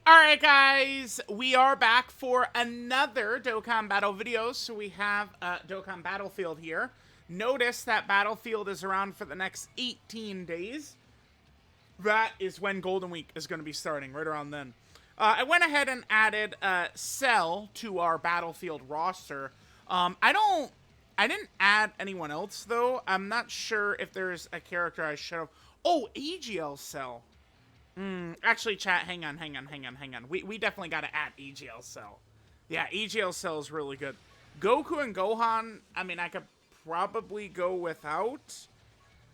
Alright guys, we are back for another Dokkan Battle video. So we have Dokkan Battlefield here. Notice that Battlefield is around for the next 18 days. That is when Golden Week is going to be starting, right around then. I went ahead and added Cell to our Battlefield roster. I didn't add anyone else though. I'm not sure if there's a character I should have. Oh, AGL Cell. Actually, chat, hang on. We definitely got to add EGL Cell. Yeah, EGL Cell is really good. Goku and Gohan, I mean, I could probably go without.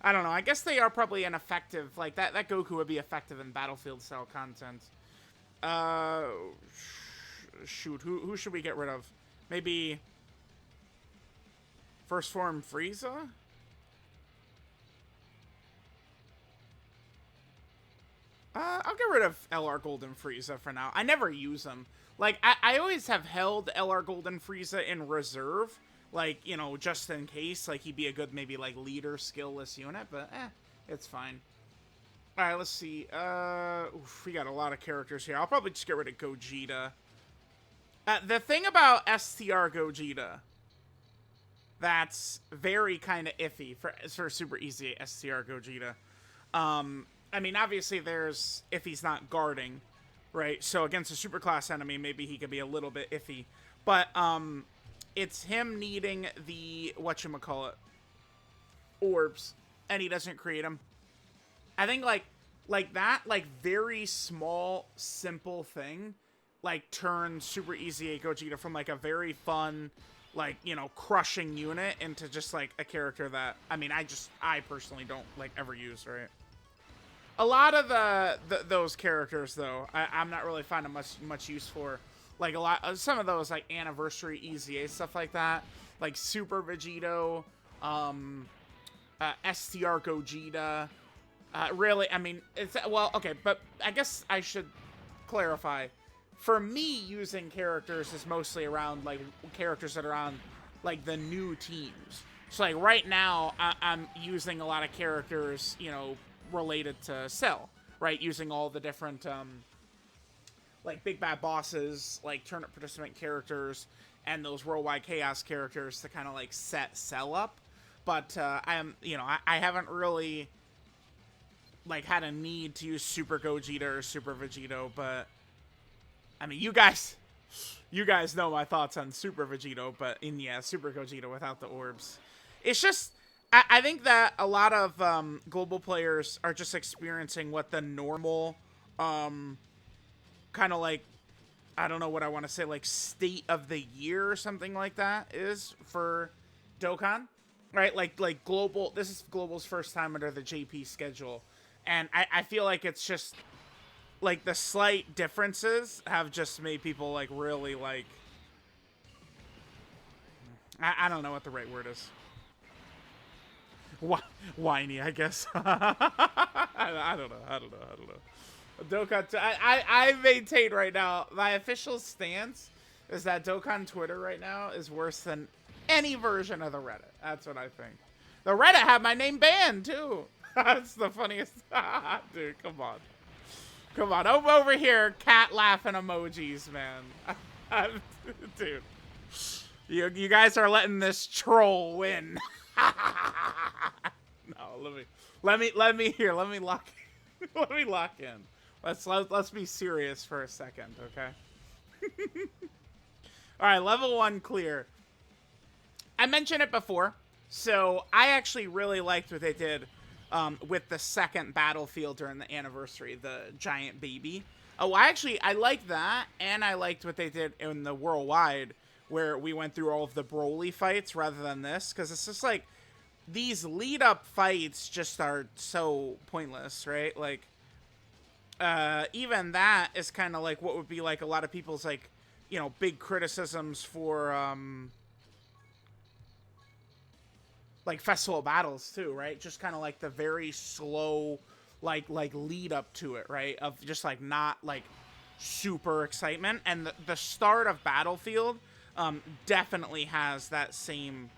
I don't know. I guess they are probably ineffective. Like, that Goku would be effective in Battlefield Cell content. Shoot, who should we get rid of? Maybe First Form Frieza? I'll get rid of LR Golden Frieza for now. I never use him. Like, I always have held LR Golden Frieza in reserve. Like, you know, just in case. Like, he'd be a good, maybe, like, leader, skillless unit. But, it's fine. Alright, let's see. We got a lot of characters here. I'll probably just get rid of Gogeta. The thing about STR Gogeta that's very kind of iffy for super easy STR Gogeta. I mean, obviously, there's if he's not guarding, right? So against a superclass enemy, maybe he could be a little bit iffy. But it's him needing the whatchamacallit orbs, and he doesn't create them. I think like that, like very small, simple thing, like turns super easy Gogeta from like a very fun, like, you know, crushing unit into just like a character that I mean, I personally don't like ever use, right? A lot of those characters, though, I'm not really finding much use for. Like, some of those, like, Anniversary EZA, stuff like that. Like, Super Vegito, STR Gogeta. Really, I mean, it's, well, okay, but I guess I should clarify. For me, using characters is mostly around, like, characters that are on, like, the new teams. So, like, right now, I'm using a lot of characters, you know, related to Cell, right? Using all the different, like, Big Bad Bosses, like, tournament participant characters, and those Worldwide Chaos characters to kind of, like, set Cell up. But, you know, I haven't really, like, had a need to use Super Gogeta or Super Vegito, but, I mean, you guys know my thoughts on Super Vegito, but, yeah, Super Gogeta without the orbs. It's just, I think that a lot of global players are just experiencing what the normal, kind of like, I don't know what I want to say, like state of the year or something like that is for Dokkan, right? Like global. This is global's first time under the JP schedule, and I feel like it's just like the slight differences have just made people like really like. I don't know what the right word is. Whiny, I guess. I don't know. Dokkan, I maintain right now, my official stance is that Dokkan Twitter right now is worse than any version of the Reddit. That's what I think. The Reddit had my name banned, too. That's the funniest. Dude, come on. Come on, over here, cat laughing emojis, man. Dude. You guys are letting this troll win. No, let me lock let me lock in. Let's be serious for a second, okay? All right, level 1 clear. I mentioned it before, so I actually really liked what they did with the second battlefield during the anniversary, the giant baby. Oh, I liked that, and I liked what they did in the worldwide, where we went through all of the Broly fights rather than this, because it's just like these lead-up fights just are so pointless, right? Like, even that is kind of like what would be like a lot of people's, like, you know, big criticisms for, like, festival battles, too, right? Just kind of like the very slow, like lead up to it, right? Of just, like, not, like, super excitement. And the start of Battlefield, definitely has that same,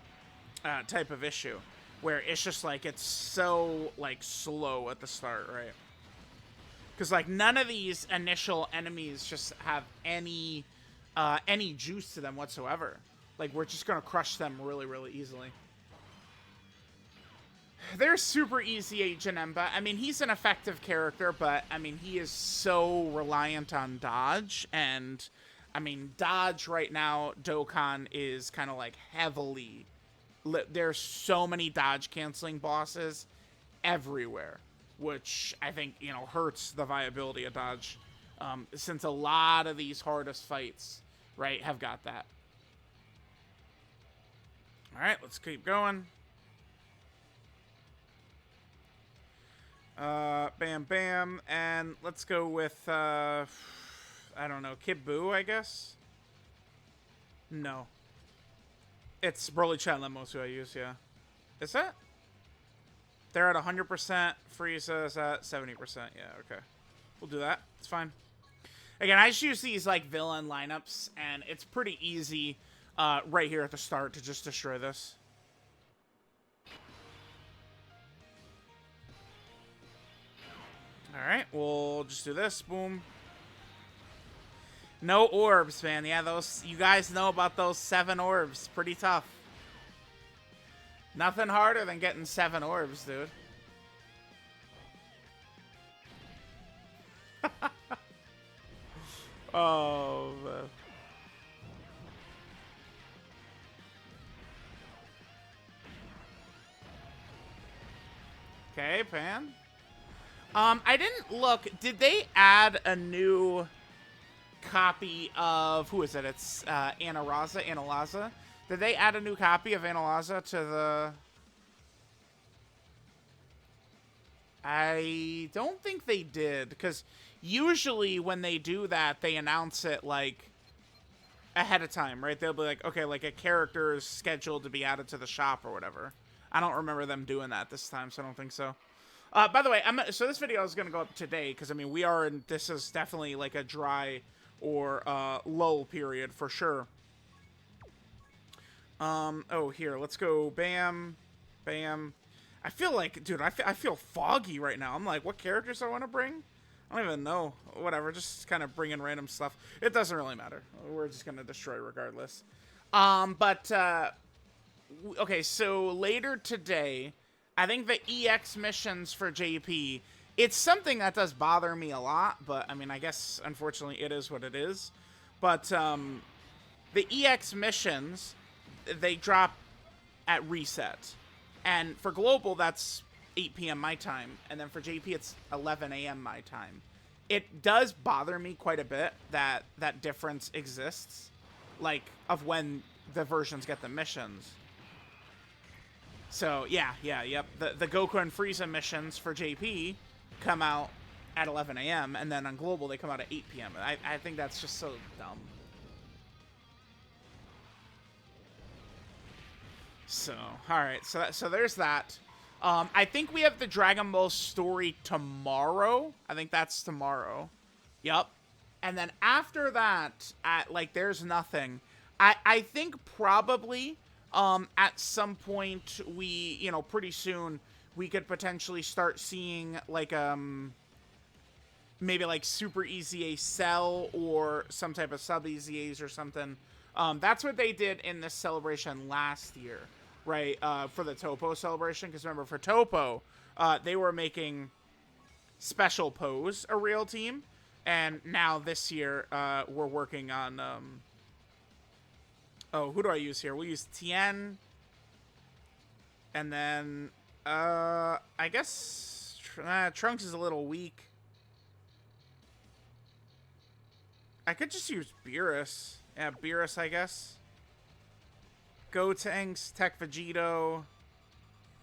type of issue. Where it's just like, it's so, like, slow at the start, right? Because, like, none of these initial enemies just have any juice to them whatsoever. Like, we're just going to crush them really, really easily. They're super easy, Agent Emba. I mean, he's an effective character, but, I mean, he is so reliant on dodge. And, I mean, dodge right now, Dokkan is kind of, like, heavily... There's so many dodge-canceling bosses everywhere, which I think, you know, hurts the viability of dodge, since a lot of these hardest fights, right, have got that. All right, let's keep going. Bam, bam, and let's go with, I don't know, Kid Buu, I guess? No. It's Broly Chat-Lemos who I use, yeah. Is that? They're at 100%. Frieza's at 70%. Yeah, okay. We'll do that. It's fine. Again, I just use these, like, villain lineups, and it's pretty easy right here at the start to just destroy this. Alright, we'll just do this. Boom. No orbs, man. Yeah, those, you guys know about those 7 orbs. Pretty tough. Nothing harder than getting 7 orbs, dude. Oh, man. Okay, Pan. I didn't look. Did they add a new copy of, who is it? It's Analaza. Did they add a new copy of Analaza to the... I don't think they did, because usually when they do that, they announce it, like, ahead of time, right? They'll be like, okay, like, a character is scheduled to be added to the shop or whatever. I don't remember them doing that this time, so I don't think so. By the way, so this video is going to go up today, because, I mean, we are in, this is definitely, like, a dry or lull period, for sure. Oh, here, let's go, bam, bam. I feel like, dude, I feel foggy right now. I'm like, what characters do I want to bring? I don't even know. Whatever, just kind of bring in random stuff. It doesn't really matter. We're just going to destroy regardless. Okay, so later today, I think the EX missions for JP, it's something that does bother me a lot, but, I mean, I guess, unfortunately, it is what it is. But, the EX missions, they drop at reset. And for Global, that's 8 p.m. my time. And then for JP, it's 11 a.m. my time. It does bother me quite a bit that that difference exists. Like, of when the versions get the missions. So, yep. The Goku and Frieza missions for JP come out at 11 a.m. And then on Global, they come out at 8 p.m. I think that's just so dumb. So, alright, so there's that. I think we have the Dragon Ball story tomorrow. I think that's tomorrow. Yep. And then after that, there's nothing. I think probably, at some point, we, pretty soon, we could potentially start seeing, like, maybe, like, Super EZA Cell or some type of sub EZAs or something. That's what they did in this celebration last year. Right, for the Topo celebration, because remember, for Topo, they were making Special Pose a real team, and now this year, we're working on, oh, who do I use here? We'll use Tien, and then, I guess, Trunks is a little weak. I could just use Beerus. Yeah, Beerus, I guess. Gotenks, Tech Vegito,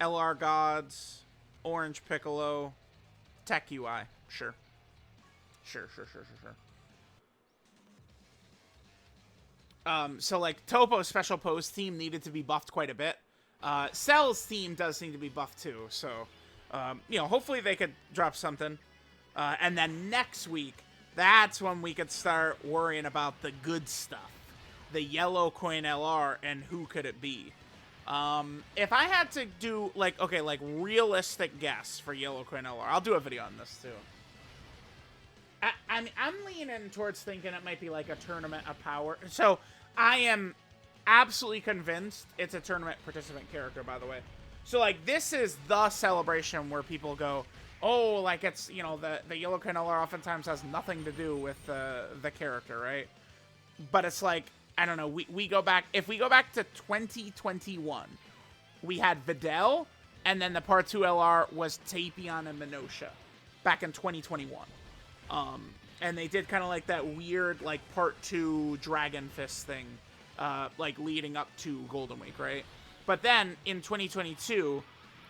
LR Gods, Orange Piccolo, Tech UI. Sure. Sure. So, like, Topo's Special Pose team needed to be buffed quite a bit. Cell's team does need to be buffed too, so, hopefully they could drop something. And then next week, that's when we could start worrying about the good stuff. The yellow coin LR, and who could it be? If I had to do, realistic guess for yellow coin LR, I'll do a video on this, too. I mean, I'm leaning towards thinking it might be like a tournament of power. So I am absolutely convinced it's a tournament participant character, by the way. So, like, this is the celebration where people go, oh, like, it's, you know, the yellow canola oftentimes has nothing to do with the character, right? But it's like, I don't know, we go back, if we go back to 2021, we had Videl, and then the Part 2 LR was Tapion and Minosha back in 2021. And they did kind of like that weird, like, Part 2 Dragon Fist thing, like, leading up to Golden Week, right? But then, in 2022,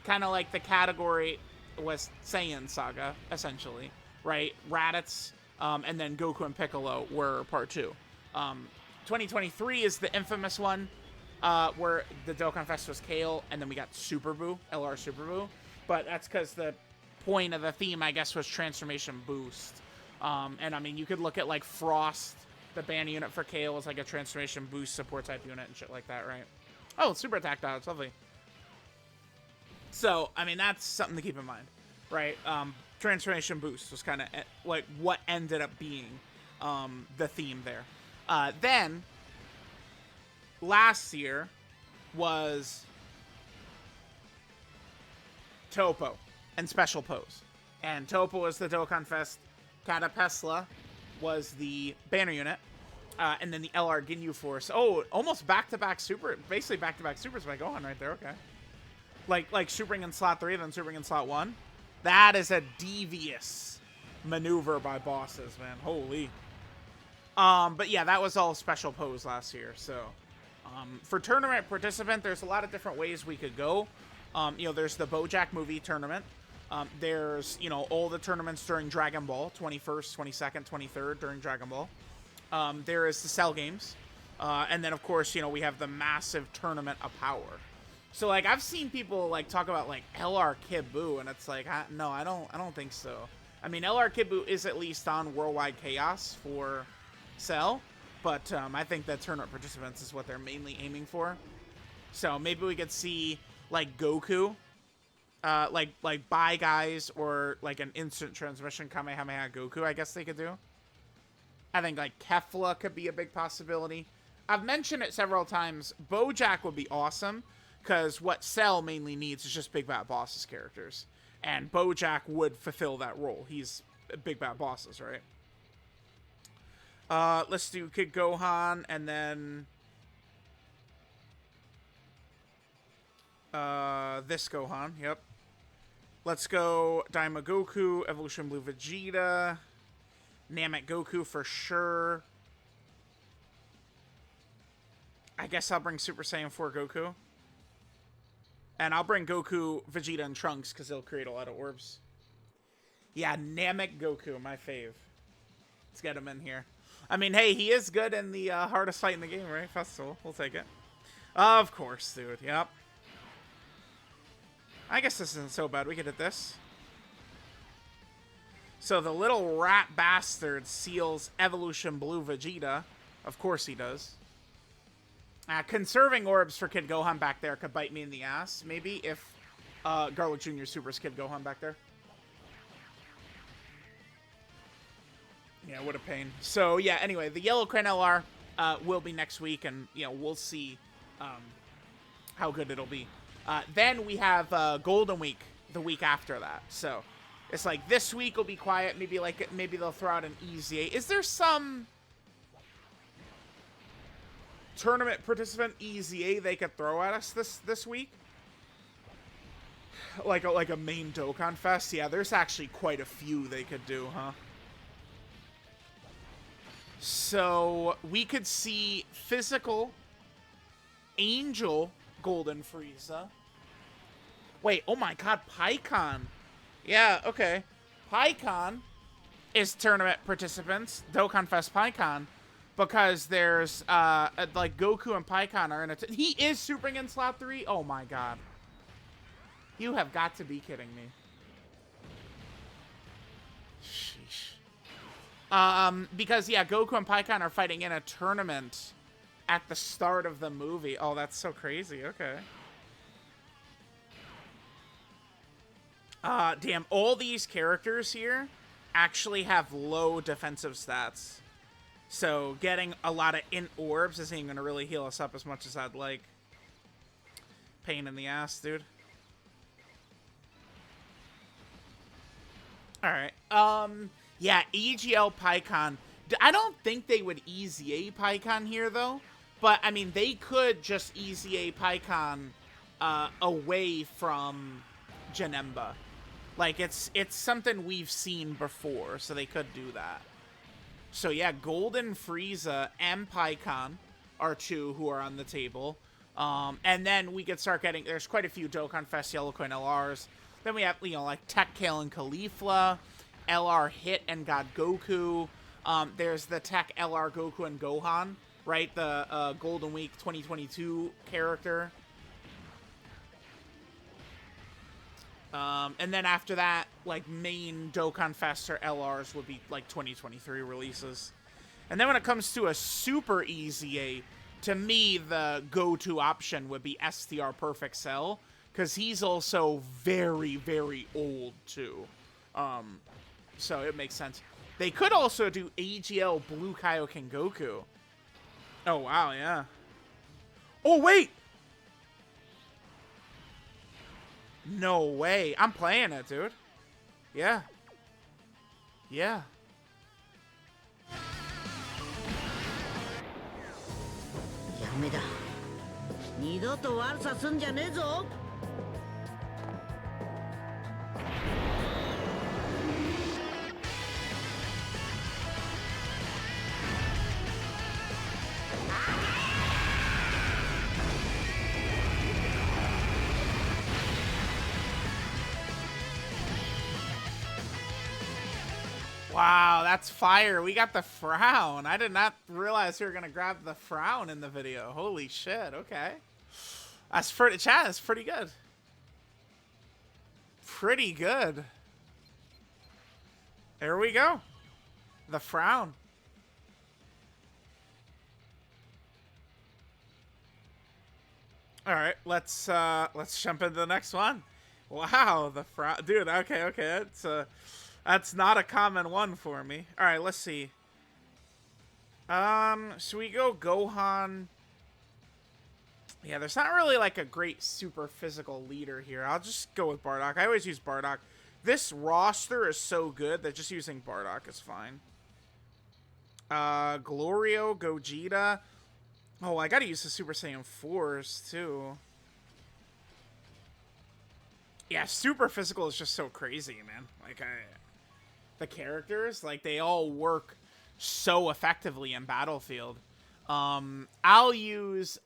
kind of like the category was Saiyan Saga, essentially, right? Raditz, and then Goku and Piccolo were Part 2. 2023 is the infamous one, where the Dokkan Fest was Kale, and then we got Super Buu, LR Super Buu. But that's because the point of the theme, I guess, was Transformation Boost. And, I mean, you could look at, like, Frost, the banner unit for Kale, is like a Transformation Boost support type unit and shit like that, right? Oh, super attack dodge, lovely. So, I mean, that's something to keep in mind, right? Transformation Boost was kind of like what ended up being the theme there. Then, last year was Topo and Special Pose. And Topo was the Dokkan Fest. Catapesla was the banner unit. And then the LR Ginyu Force. Oh, almost back-to-back super, basically back-to-back supers by Gohan right there, okay. Like supering in slot 3, then supering in slot 1. That is a devious maneuver by bosses, man. Holy. But yeah, that was all Special Pose last year, so. For tournament participant, there's a lot of different ways we could go. You know, there's the BoJack movie tournament. There's, you know, all the tournaments during Dragon Ball, 21st, 22nd, 23rd during Dragon Ball. There is the Cell Games. And then, of course, you know, we have the massive Tournament of Power. So, like, I've seen people, like, talk about, like, LR Kid Buu, and it's like, no, I don't think so. I mean, LR Kid Buu is at least on Worldwide Chaos for Cell, but I think that tournament participants is what they're mainly aiming for. So, maybe we could see, like, Goku, like Bye Guys, or, like, an instant transmission Kamehameha Goku, I guess they could do. I think, like, Kefla could be a big possibility. I've mentioned it several times. BoJack would be awesome, because what Cell mainly needs is just Big Bad Bosses characters. And BoJack would fulfill that role. He's Big Bad Bosses, right? Let's do Kid Gohan, and then this Gohan, yep. Let's go Daima Goku, Evolution Blue Vegeta, Namek Goku for sure. I guess I'll bring Super Saiyan 4 Goku. And I'll bring Goku, Vegeta, and Trunks, because they'll create a lot of orbs. Yeah, Namek Goku, my fave. Let's get him in here. I mean, hey, he is good in the hardest fight in the game, right? Festival. We'll take it. Of course, dude. Yep. I guess this isn't so bad. We could hit this. So the little rat bastard seals Evolution Blue Vegeta. Of course he does. Conserving orbs for Kid Gohan back there could bite me in the ass, maybe, if Garlic Jr. supers Kid Gohan back there. Yeah, what a pain. So, yeah, anyway, the Yellow Crane LR will be next week, and, you know, we'll see how good it'll be. Then we have Golden Week the week after that. So, it's like this week will be quiet. Maybe they'll throw out an EZA. Is there some tournament participant EZA they could throw at us this week? Like a main Dokkan Fest? Yeah, there's actually quite a few they could do, huh? So, we could see Physical Angel Golden Frieza. Wait, oh my god, PyCon. Yeah, okay. PyCon is tournament participants, Dokkan Fest PyCon, because there's, like, Goku and PyCon are in it. He is supering in slot 3? Oh my god. You have got to be kidding me. Sheesh. Because, yeah, Goku and PyCon are fighting in a tournament at the start of the movie. Oh, that's so crazy. Okay. Damn, all these characters here actually have low defensive stats. So getting a lot of int orbs isn't even going to really heal us up as much as I'd like. Pain in the ass, dude. Alright. Yeah, EGL PyCon. I don't think they would EZA PyCon here, though. But, I mean, they could just EZA PyCon away from Janemba. Like, it's something we've seen before, so they could do that. So, yeah, Golden Frieza and PyCon are two who are on the table. And then we could start getting... There's quite a few Dokkan Fest Yellow Coin LRs. Then we have, you know, like Tech Kale and Caulifla, LR Hit and God Goku. There's the Tech LR Goku and Gohan, right? The Golden Week 2022 character. And then after that, like, main Dokkan Fest or LRs would be, like, 2023 releases. And then when it comes to a super EZA, to me, the go-to option would be STR Perfect Cell, because he's also very, very old, too. So it makes sense. They could also do AGL Blue Kaioken Goku. Oh, wow, yeah. Oh, wait! No way. I'm playing it, dude. Yeah. Yeah. やめだ。二度と悪さすんじゃねえぞ。Wow, that's fire. We got the frown. I did not realize we were going to grab the frown in the video. Holy shit, okay. That's pretty, chat, that's pretty good. Pretty good. There we go. The frown. All right, let's jump into the next one. Wow, the frown. Dude, okay, it's that's not a common one for me. All right, let's see. So we go Gohan. Yeah, there's not really like a great super physical leader here. I'll just go with Bardock. I always use Bardock. This roster is so good that just using Bardock is fine. Glorio, Gogeta. Oh, I gotta use the Super Saiyan 4s too. Yeah, super physical is just so crazy, man. Like, the characters, like, they all work so effectively in Battlefield. I'll use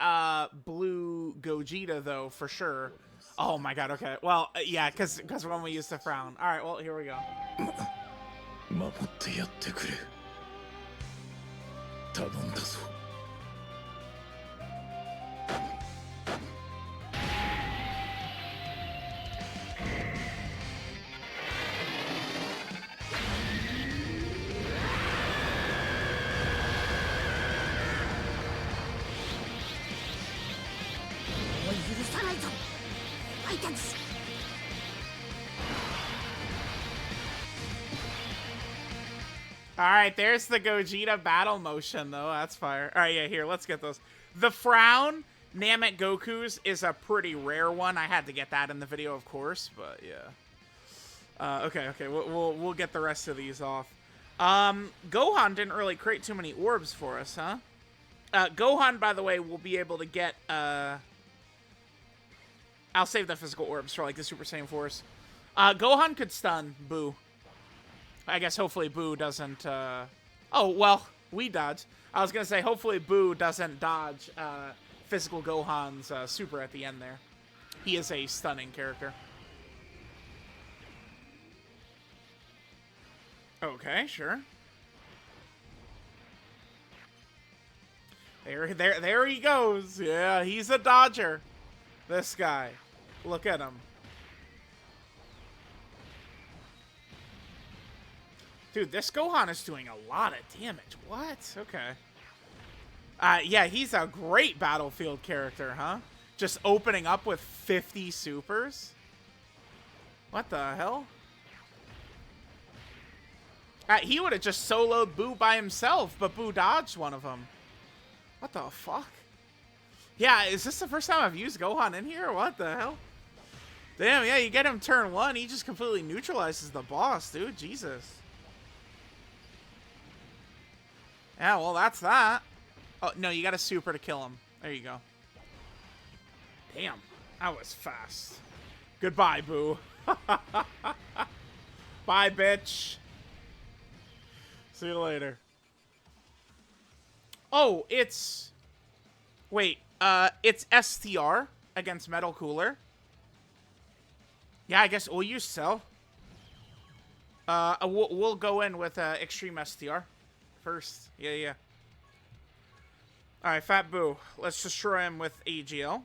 Blue Gogeta, though, for sure. Oh my god, okay. Well, yeah, because when we use the frown. Alright, well, here we go. Alright, there's the Gogeta battle motion, though. That's fire. Alright, yeah, here, let's get those. The Frown, Namek Goku's, is a pretty rare one. I had to get that in the video, of course, but yeah. Okay, we'll get the rest of these off. Gohan didn't really create too many orbs for us, huh? Gohan, by the way, will be able to get, I'll save the physical orbs for, like, the Super Saiyan Force. Gohan could stun Boo. I guess hopefully Boo doesn't, oh, well, we dodge. I was gonna say, hopefully Boo doesn't dodge, physical Gohan's, super at the end there. He is a stunning character. Okay, sure. There he goes. Yeah, he's a dodger. This guy. Look at him. Dude, this Gohan is doing a lot of damage. What? Okay. Yeah, he's a great Battlefield character, huh? Just opening up with 50 supers? What the hell? He would have just soloed Boo by himself, but Boo dodged one of them. What the fuck? Yeah, is this the first time I've used Gohan in here? What the hell? Damn, yeah, you get him turn 1, he just completely neutralizes the boss, dude. Jesus. Yeah, well, that's that. Oh, no, you got a super to kill him. There you go. Damn, that was fast. Goodbye, Boo. Bye, bitch. See you later. Oh, it's... Wait, it's STR against Metal Cooler. Yeah, I guess we'll use Cell. We'll go in with Extreme STR first. Yeah. Alright, Fat Boo. Let's destroy him with AGL.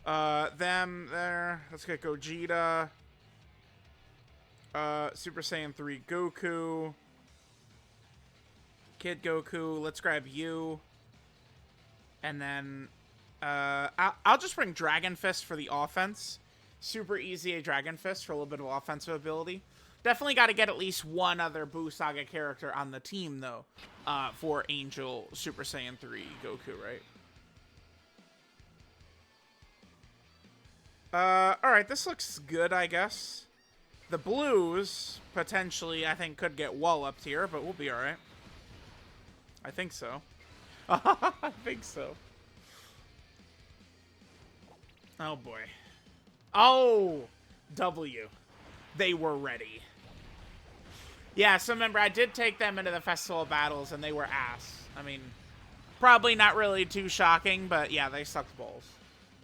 Them there. Let's get Gogeta. Super Saiyan 3 Goku. Kid Goku. Let's grab you. And then I'll just bring Dragon Fist for the offense. Super easy a Dragon Fist for a little bit of offensive ability. Definitely got to get at least one other Boo Saga character on the team, though, for Angel Super Saiyan 3 Goku, right? Alright, this looks good, I guess. The blues, potentially, I think, could get walloped here, but we'll be alright. I think so. I think so. Oh, boy. Oh! W. They were ready. Yeah, so remember, I did take them into the Festival of Battles, and they were ass. I mean, probably not really too shocking, but yeah, they sucked balls.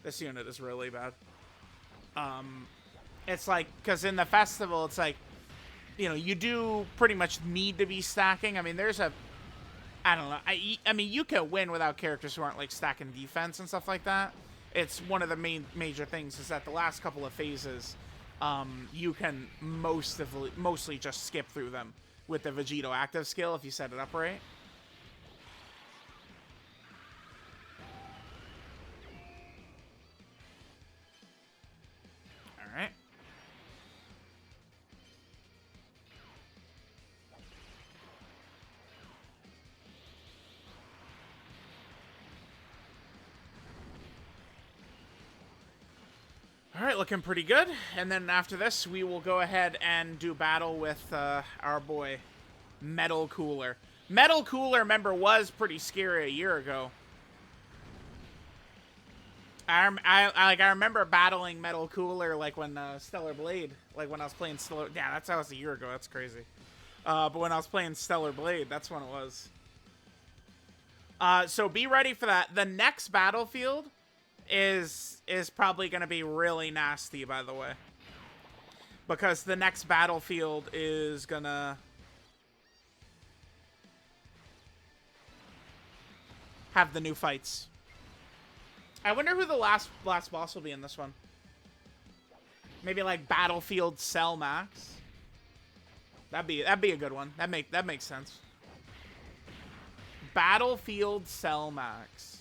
This unit is really bad. It's like, because in the Festival, it's like, you know, you do pretty much need to be stacking. I mean, there's a... I don't know. I mean, you can win without characters who aren't, like, stacking defense and stuff like that. It's one of the major things is that the last couple of phases, you can mostly just skip through them with the Vegito active skill if you set it up right. All right. All right, looking pretty good. And then after this, we will go ahead and do battle with our boy, Metal Cooler. Metal Cooler, remember, was pretty scary a year ago. I remember battling Metal Cooler like when Stellar Blade, like when I was playing Stellar. Yeah, that was a year ago. That's crazy. But when I was playing Stellar Blade, that's when it was. So be ready for that. The next battlefield is probably going to be really nasty, by the way. Because the next battlefield is going to have the new fights. I wonder who the last boss will be in this one. Maybe like Battlefield Cell Max. That'd be a good one. That makes sense. Battlefield Cell Max.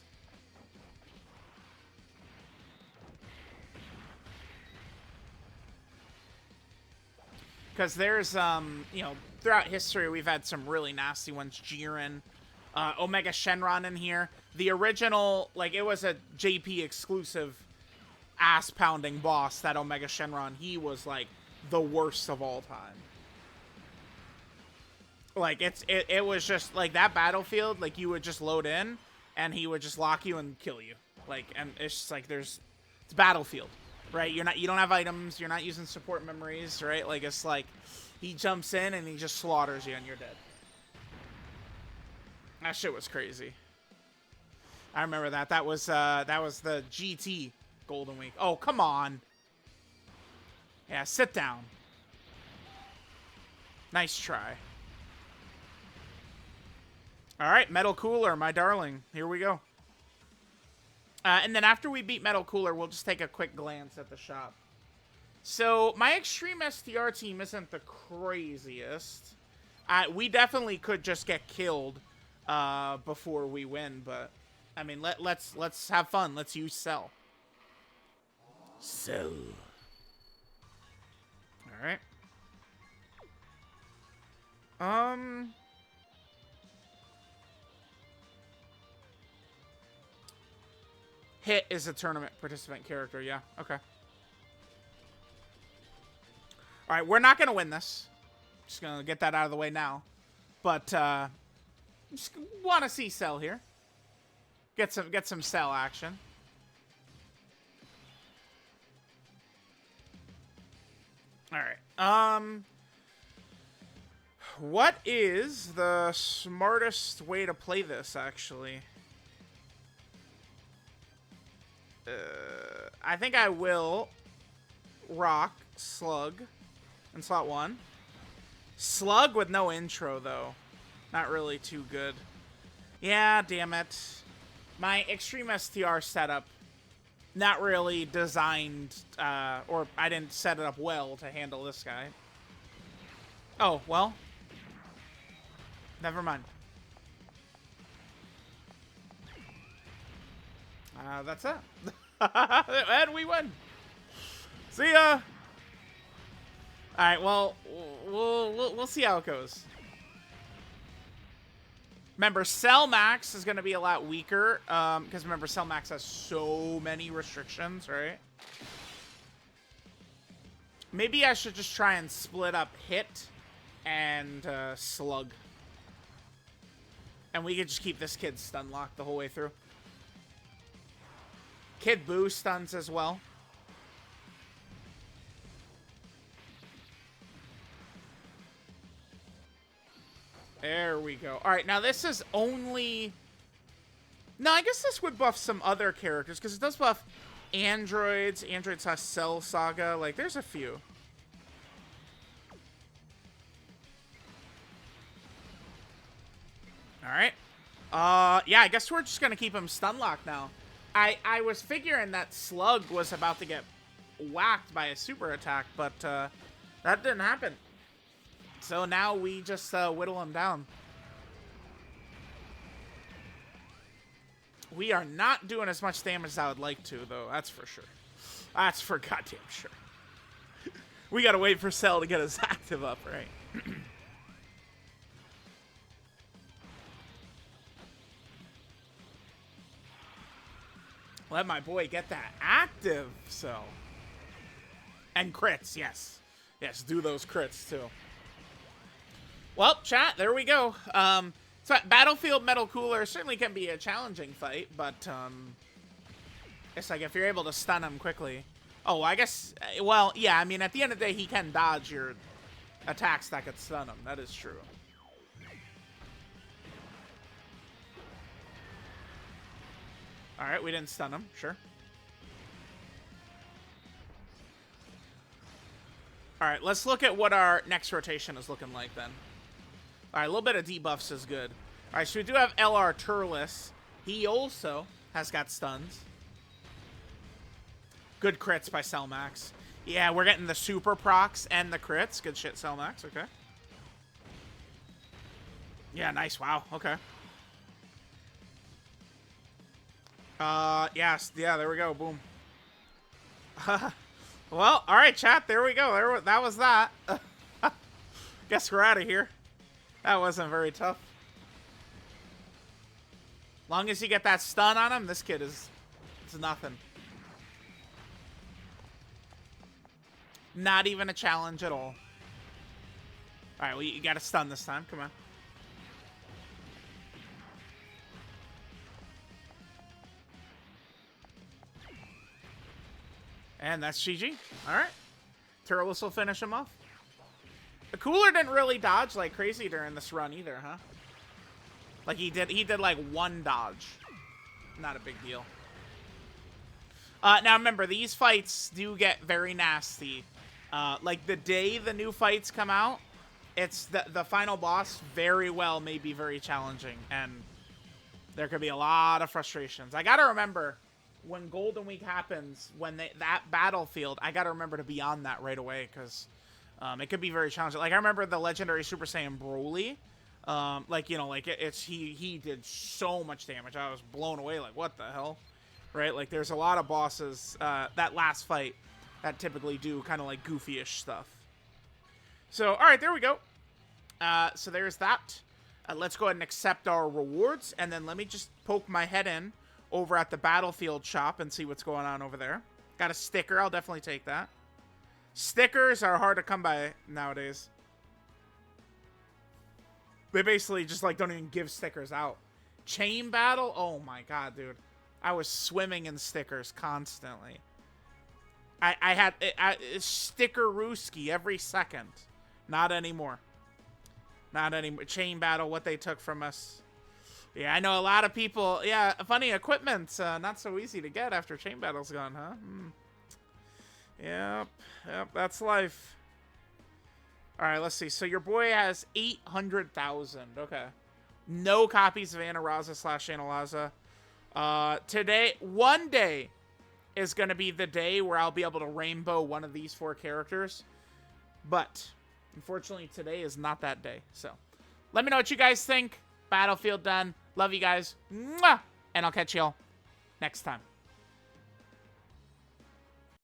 Because there's, you know, throughout history, we've had some really nasty ones. Jiren, Omega Shenron in here. The original, like, it was a JP exclusive ass-pounding boss, that Omega Shenron. He was, like, the worst of all time. Like, it was just, like, that battlefield, like, you would just load in, and he would just lock you and kill you. Like, and it's just, like, it's Battlefield. Right, you don't have items, you're not using support memories, right? Like, it's like, he jumps in and he just slaughters you and you're dead. That shit was crazy. I remember that. That was the GT Golden Week. Oh, come on. Yeah, sit down. Nice try. Alright, Metal Cooler, my darling. Here we go. And then after we beat Metal Cooler, we'll just take a quick glance at the shop. So, my Extreme STR team isn't the craziest. We definitely could just get killed before we win, but I mean, let's have fun. Let's use Cell. Cell. All right. Hit is a tournament participant character, yeah. Okay. Alright, we're not gonna win this. Just gonna get that out of the way now. But just wanna see Cell here. Get some Cell action. Alright. What is the smartest way to play this, actually? I think I will rock Slug in slot 1. Slug with no intro, though. Not really too good. Yeah, damn it. My Extreme STR setup, not really designed, or I didn't set it up well to handle this guy. Oh, well. Never mind. That's it. And we win. See ya. All right. Well, we'll see how it goes. Remember, Cell Max is going to be a lot weaker because remember, Cell Max has so many restrictions, right? Maybe I should just try and split up Hit and Slug, and we could just keep this kid stun locked the whole way through. Kid Boo stuns as well. There we go. All right, now this is only... No, I guess this would buff some other characters, because it does buff androids. Androids has Cell Saga. Like, there's a few. All right. Yeah, I guess we're just going to keep him stun locked now. I was figuring that Slug was about to get whacked by a super attack, but that didn't happen. So now we just whittle him down. We are not doing as much damage as I would like to, though. That's for sure. That's for goddamn sure. We gotta wait for Cell to get his active up, right? Let my boy get that active, Cell. And crits, yes. Yes, do those crits, too. Well, chat, there we go. So Battlefield Metal Cooler certainly can be a challenging fight, but it's like if you're able to stun him quickly. Oh, I guess, well, yeah, I mean, at the end of the day, he can dodge your attacks that could stun him. That is true. All right, we didn't stun him, sure. All right, let's look at what our next rotation is looking like then. All right, a little bit of debuffs is good. All right, so we do have LR Turles. He also has got stuns. Good crits by Cell Max. Yeah, we're getting the super procs and the crits. Good shit, Cell Max. Okay. Yeah, nice. Wow. Okay. Yes. Yeah, there we go. Boom. Well, all right, chat. There we go. That was that. Guess we're out of here. That wasn't very tough. Long as you get that stun on him, this kid is... It's nothing. Not even a challenge at all. Alright, well, you got to stun this time. Come on. And that's GG. Alright. Turles will finish him off. The Cooler didn't really dodge like crazy during this run either, huh? Like he did like one dodge. Not a big deal. Now remember, these fights do get very nasty. Like the day the new fights come out, it's the final boss very well may be very challenging, and there could be a lot of frustrations. I gotta remember when Golden Week happens, when that battlefield, I gotta remember to be on that right away, because it could be very challenging. Like I remember the legendary Super Saiyan Broly. Like, you know, like he did so much damage. I was blown away. Like, what the hell? Right? Like, there's a lot of bosses, that last fight that typically do kind of like goofy-ish stuff. So, all right, there we go. So there's that. Let's go ahead and accept our rewards, and then let me just poke my head in over at the Battlefield shop and see what's going on over there. Got a sticker. I'll definitely take that. Stickers are hard to come by nowadays. They basically just, like, don't even give stickers out. Chain battle? Oh, my God, dude. I was swimming in stickers constantly. I had sticker-rooski every second. Not anymore. Not anymore. Chain battle, what they took from us. Yeah, I know a lot of people. Yeah, funny equipment. Not so easy to get after chain battle's gone, huh? Yep, that's life. All right, let's see. So your boy has 800,000. Okay. No copies of Anaraza/Analaza. Today, one day is going to be the day where I'll be able to rainbow one of these 4 characters. But unfortunately, today is not that day. So let me know what you guys think. Battlefield done. Love you guys. Mwah! And I'll catch y'all next time.